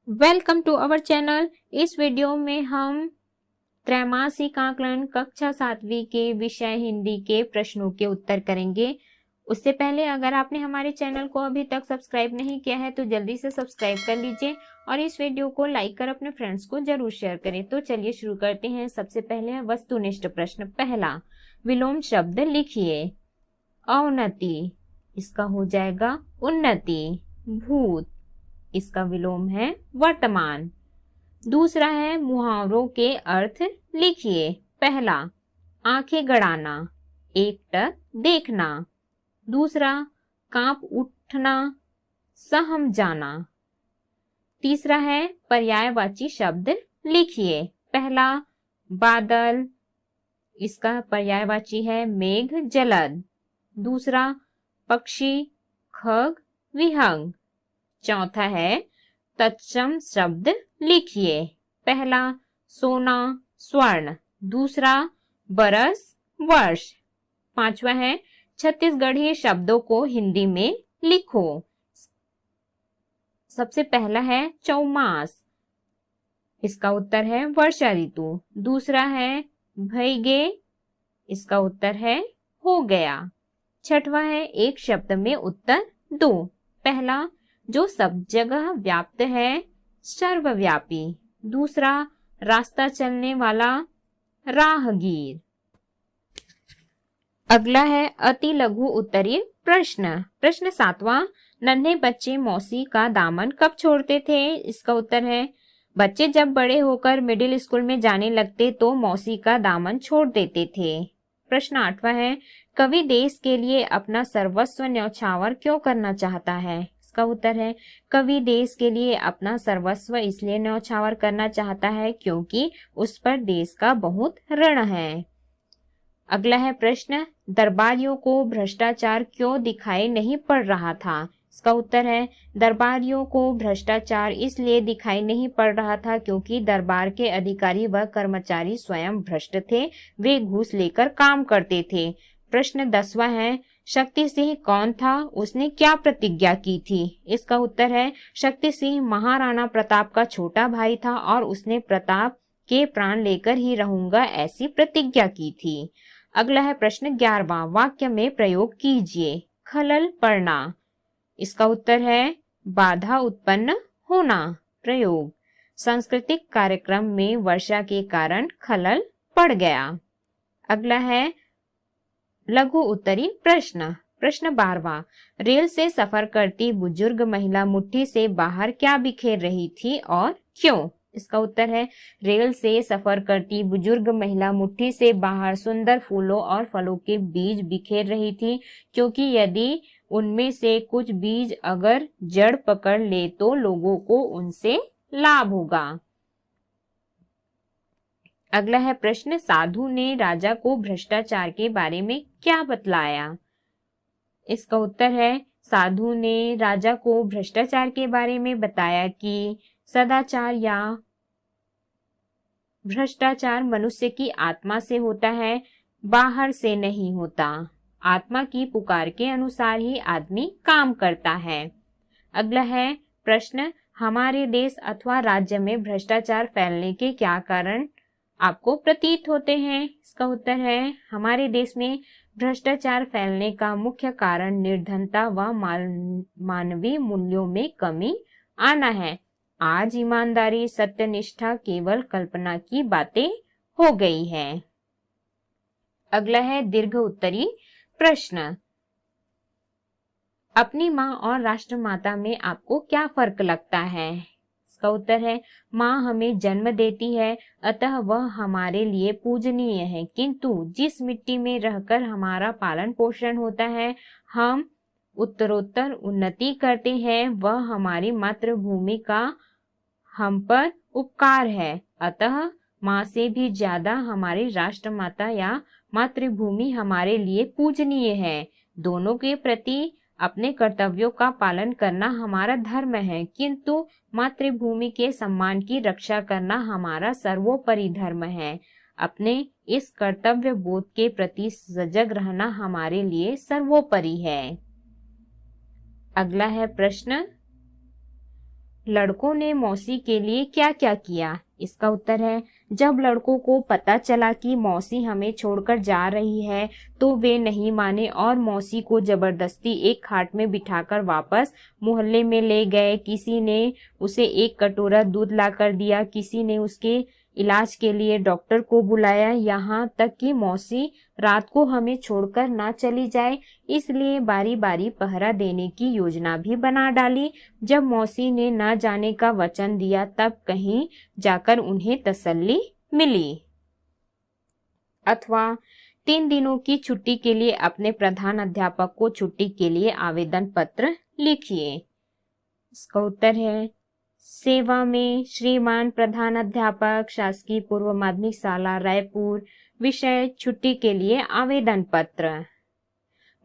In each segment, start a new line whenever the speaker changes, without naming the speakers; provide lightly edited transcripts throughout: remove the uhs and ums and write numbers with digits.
Welcome to our channel. इस video में हम त्रैमासिक आकलन कक्षा 7वीं के विषय हिंदी के प्रश्नों के उत्तर करेंगे। उससे पहले अगर आपने हमारे चैनल को अभी तक सब्सक्राइब नहीं किया है तो जल्दी से सब्सक्राइब कर लीजिए और इस वीडियो को लाइक कर अपने फ्रेंड्स को जरूर शेयर करें। तो चलिए शुरू करते हैं। सबसे पहले है वस्तुनिष्ठ प्रश्न। पहला, विलोम शब्द लिखिए। अवनति, इसका हो जाएगा उन्नति। भूत, इसका विलोम है वर्तमान। दूसरा है मुहावरों के अर्थ लिखिए। पहला, आंखें गड़ाना, एकटक देखना। दूसरा, कांप उठना, सहम जाना। तीसरा है पर्यायवाची शब्द लिखिए। पहला, बादल, इसका पर्यायवाची है मेघ जलद। दूसरा, पक्षी, खग विहंग। चौथा है तत्सम शब्द लिखिए। पहला, सोना स्वर्ण। दूसरा, बरस वर्ष। पांचवा है छत्तीसगढ़ी शब्दों को हिंदी में लिखो। सबसे पहला है चौमास, इसका उत्तर है वर्षा ऋतु। दूसरा है भईगे, इसका उत्तर है हो गया। छठवां है एक शब्द में उत्तर दो। पहला, जो सब जगह व्याप्त है, सर्वव्यापी। दूसरा, रास्ता चलने वाला, राहगीर। अगला है अति लघु उत्तरीय प्रश्न। प्रश्न 7वां, नन्हे बच्चे मौसी का दामन कब छोड़ते थे? इसका उत्तर है बच्चे जब बड़े होकर मिडिल स्कूल में जाने लगते तो मौसी का दामन छोड़ देते थे। प्रश्न 8वां है कवि देश के लिए अपना सर्वस्व न्यौछावर क्यों करना चाहता है? इसका उत्तर है कवि देश के लिए अपना सर्वस्व इसलिए न्यौछावर करना चाहता है क्योंकि उस पर देश का बहुत ऋण है। अगला है प्रश्न, दरबारियों को भ्रष्टाचार क्यों दिखाई नहीं पड़ रहा था? इसका उत्तर है दरबारियों को भ्रष्टाचार इसलिए दिखाई नहीं पड़ रहा था क्योंकि दरबार के अधिकारी व कर्मचारी स्वयं भ्रष्ट थे, वे घूस लेकर काम करते थे। प्रश्न 10वां है शक्ति सिंह कौन था? उसने क्या प्रतिज्ञा की थी? इसका उत्तर है शक्ति सिंह महाराणा प्रताप का छोटा भाई था और उसने प्रताप के प्राण लेकर ही रहूंगा ऐसी प्रतिज्ञा की थी। अगला है प्रश्न 11वां, वाक्य में प्रयोग कीजिए। खलल पड़ना, इसका उत्तर है बाधा उत्पन्न होना। प्रयोग, सांस्कृतिक कार्यक्रम में वर्षा के कारण खलल पड़ गया। अगला है लघु उत्तरी प्रश्न। प्रश्न 12वां, रेल से सफर करती बुजुर्ग महिला मुट्ठी से बाहर क्या बिखेर रही थी और क्यों? इसका उत्तर है रेल से सफर करती बुजुर्ग महिला मुट्ठी से बाहर सुंदर फूलों और फलों के बीज बिखेर रही थी क्योंकि यदि उनमें से कुछ बीज अगर जड़ पकड़ ले तो लोगों को उनसे लाभ होगा। अगला है प्रश्न, साधु ने राजा को भ्रष्टाचार के बारे में क्या बतलाया? इसका उत्तर है साधु ने राजा को भ्रष्टाचार के बारे में बताया कि सदाचार या भ्रष्टाचार मनुष्य की आत्मा से होता है, बाहर से नहीं होता। आत्मा की पुकार के अनुसार ही आदमी काम करता है। अगला है प्रश्न, हमारे देश अथवा राज्य में भ्रष्टाचार फैलने के क्या कारण आपको प्रतीत होते हैं? इसका उत्तर है हमारे देश में भ्रष्टाचार फैलने का मुख्य कारण निर्धनता व मानवीय मूल्यों में कमी आना है। आज ईमानदारी सत्यनिष्ठा केवल कल्पना की बातें हो गई है। अगला है दीर्घ उत्तरी प्रश्न, अपनी माँ और राष्ट्रमाता में आपको क्या फर्क लगता है? इसका उत्तर है माँ हमें जन्म देती है अतः वह हमारे लिए पूजनीय है, किंतु जिस मिट्टी में रहकर हमारा पालन पोषण होता है, हम उत्तरोत्तर उन्नति करते हैं, वह हमारी मातृभूमि का हम पर उपकार है। अतः माँ से भी ज्यादा हमारी राष्ट्रमाता या मातृभूमि हमारे लिए पूजनीय है। दोनों के प्रति अपने कर्तव्यों का पालन करना हमारा धर्म है, किंतु मातृभूमि के सम्मान की रक्षा करना हमारा सर्वोपरि धर्म है। अपने इस कर्तव्य बोध के प्रति सजग रहना हमारे लिए सर्वोपरि है। अगला है प्रश्न, लड़कों ने मौसी के लिए क्या क्या किया? इसका उत्तर है, जब लड़कों को पता चला कि मौसी हमें छोड़कर जा रही है तो वे नहीं माने और मौसी को जबरदस्ती एक खाट में बिठाकर वापस मोहल्ले में ले गए। किसी ने उसे एक कटोरा दूध लाकर दिया, किसी ने उसके इलाज के लिए डॉक्टर को बुलाया, यहाँ तक कि मौसी रात को हमें छोड़कर ना चली जाए इसलिए बारी बारी पहरा देने की योजना भी बना डाली। जब मौसी ने न जाने का वचन दिया तब कहीं जाकर उन्हें तसल्ली मिली। अथवा 3 दिनों की छुट्टी के लिए अपने प्रधान अध्यापक को छुट्टी के लिए आवेदन पत्र लिखिए। इसका उत्तर है, सेवा में श्रीमान प्रधान अध्यापक, शासकीय पूर्व माध्यमिक शाला रायपुर। विषय छुट्टी के लिए आवेदन पत्र।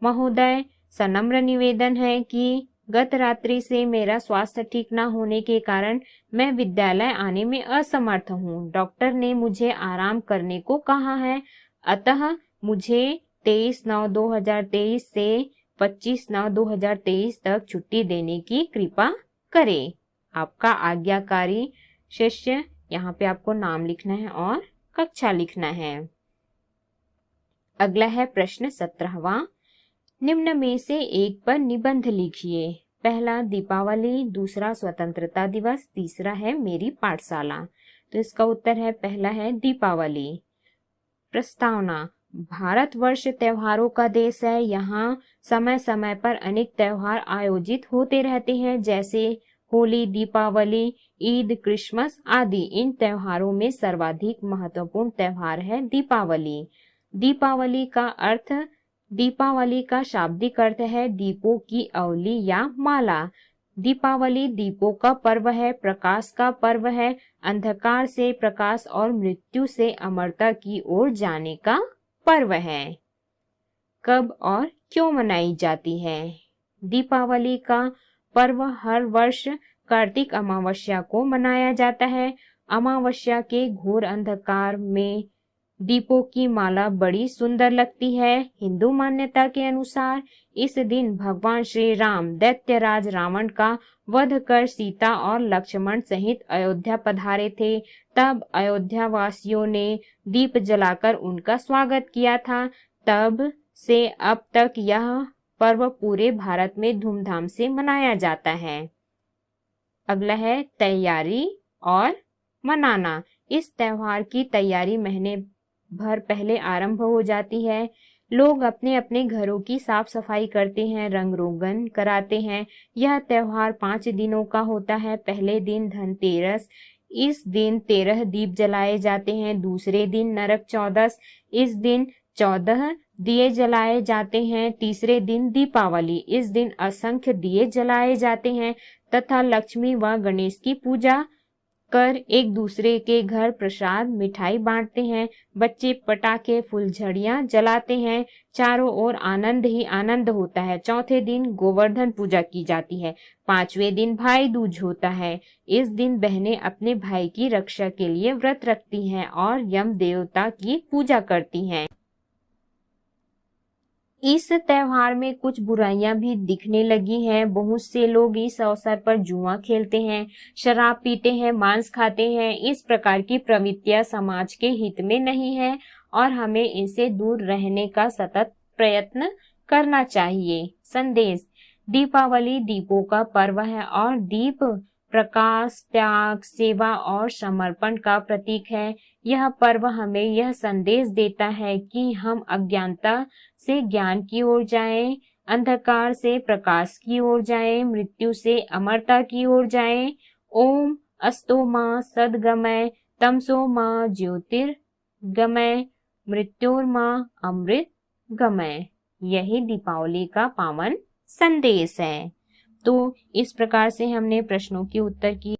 महोदय, सनम्र निवेदन है कि गत रात्रि से मेरा स्वास्थ्य ठीक न होने के कारण मैं विद्यालय आने में असमर्थ हूँ। डॉक्टर ने मुझे आराम करने को कहा है, अतः मुझे 23/9/2023 से 25/9/2023 तक छुट्टी देने की कृपा करें। आपका आज्ञाकारी शिष्य। यहाँ पे आपको नाम लिखना है और कक्षा लिखना है। अगला है प्रश्न 17वां। निम्न में से एक पर निबंध लिखिए। पहला दीपावली, दूसरा स्वतंत्रता दिवस, तीसरा है मेरी पाठशाला। तो इसका उत्तर है, पहला है दीपावली। प्रस्तावना। भारतवर्ष त्योहारों का देश है। यहाँ समय समय पर अनेक त्योहार आयोजित होते रहते हैं, जैसे होली, दीपावली, ईद, क्रिसमस आदि। इन त्योहारों में सर्वाधिक महत्वपूर्ण त्योहार है दीपावली। दीपावली का शाब्दिक अर्थ है दीपों की अवली या माला। दीपावली दीपों का पर्व है, प्रकाश का पर्व है, अंधकार से प्रकाश और मृत्यु से अमरता की ओर जाने का पर्व है। कब और क्यों मनाई जाती है? दीपावली का पर्व हर वर्ष कार्तिक अमावस्या को मनाया जाता है। अमावस्या के घोर अंधकार में दीपों की माला बड़ी सुंदर लगती है। हिंदू मान्यता के अनुसार इस दिन भगवान श्री राम दैत्यराज रावण का वध कर सीता और लक्ष्मण सहित अयोध्या पधारे थे। तब अयोध्या वासियों ने दीप जलाकर उनका स्वागत किया था। तब से अब तक यह पर्व पूरे भारत में धूमधाम से मनाया जाता है। अगला है तैयारी और मनाना। इस त्योहार की तैयारी महीने भर पहले आरंभ हो जाती है। लोग अपने अपने घरों की साफ सफाई करते हैं, रंग रोगन कराते हैं। यह त्योहार 5 दिनों का होता है। पहले दिन धनतेरस, इस दिन 13 दीप जलाए जाते हैं। दूसरे दिन नरक चौदस, इस दिन 14 दिए जलाए जाते हैं। तीसरे दिन दीपावली, इस दिन असंख्य दिए जलाए जाते हैं तथा लक्ष्मी व गणेश की पूजा कर एक दूसरे के घर प्रसाद मिठाई बांटते हैं। बच्चे पटाखे फुलझड़ियां जलाते हैं। चारों ओर आनंद ही आनंद होता है। चौथे दिन गोवर्धन पूजा की जाती है। 5वें दिन भाई दूज होता है। इस दिन बहनें अपने भाई की रक्षा के लिए व्रत रखती हैं और यम देवता की पूजा करती हैं। इस त्योहार में कुछ बुराइयां भी दिखने लगी हैं। बहुत से लोग इस अवसर पर जुआ खेलते हैं, शराब पीते हैं, मांस खाते हैं। इस प्रकार की प्रवृत्तियां समाज के हित में नहीं है और हमें इनसे दूर रहने का सतत प्रयत्न करना चाहिए। संदेश। दीपावली दीपों का पर्व है और दीप प्रकाश, त्याग, सेवा और समर्पण का प्रतीक है। यह पर्व हमें यह संदेश देता है कि हम अज्ञानता से ज्ञान की ओर जाएं, अंधकार से प्रकाश की ओर जाएं, मृत्यु से अमरता की ओर जाएं। ओम अस्तो मां सद्गमय, तमसो मां ज्योतिर्गमय, मृत्योर्मां अमृत गमय। यही दीपावली का पावन संदेश है। तो इस प्रकार से हमने प्रश्नों के उत्तर किए।